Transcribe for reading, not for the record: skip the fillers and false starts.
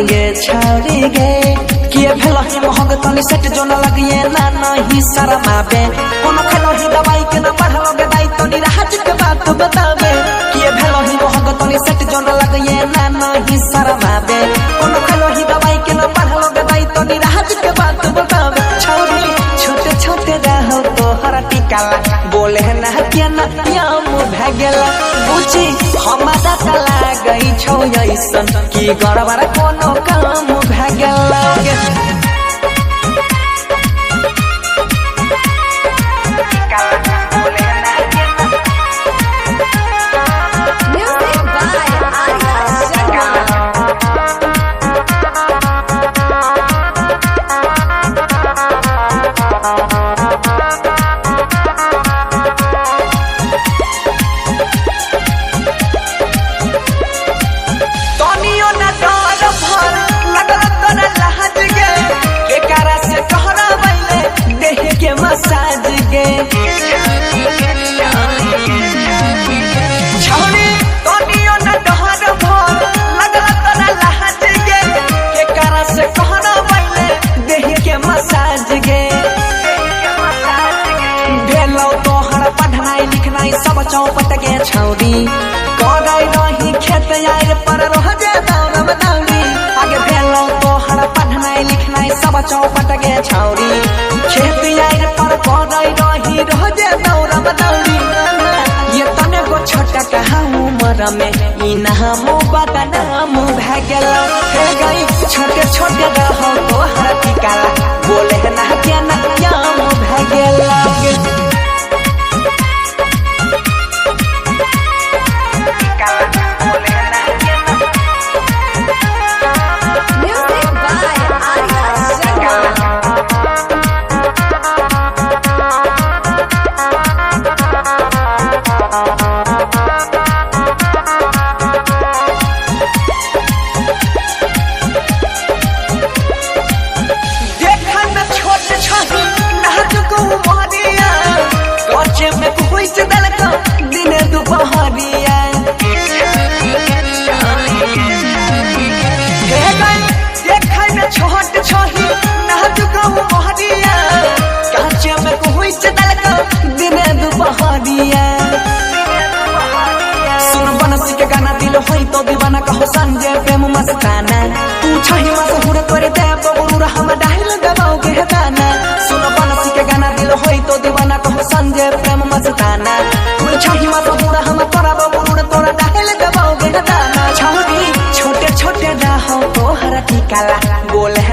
गे छौरी गे किए भेलो ही महग तनी सेट जो न लगिए ना नहीं शरमाबे कोनो खेलो ही दवाई के ना बढ़लो गे दाई तनी राज के बात बताबे किए भेलो ही महग तनी सेट जो न लगिए ना नहीं शरमाबे कोनो खेलो ही दवाई के ना बढ़लो गे दाई तनी राज के बात बताबे छौरी छोटे छोटे रहो तोहरा टिकाला बोले ना के ना याम भागेला बुझी हमारा तला गई छौ ऐसन की गड़बड़ कोनो काम भागेला सब चौपट के छौरी करै रही खेत आएर पर रह जे दौड़म दौड़ी आगे भेलौ तोहर पढ़नाई लिखनाई सब चौपट के छौरी खेत आएर पर करै रही रह जे दौड़म दौड़ी ये तने गो छोटा कहा उमर में ई नाम बदनाम भए गेलौ हे गई छोटे छोटे रहो तोहर टिकाला बोले ना के ना याम भए गेलौ तो दीवाना कहो संजय प्रेम मस्ताना तू छही मशहूर करे दे बबरू हम डाइल गवाओ के गाना सुनो बनसी के गाना दिल होई तो दीवाना कहो संजय प्रेम मस्ताना तू छही मशहूर हम तोरा बबरू तोरा डाइल गवाओ के गाना छौरी छोटे छोटे रहो तोहरा टिकाला बोले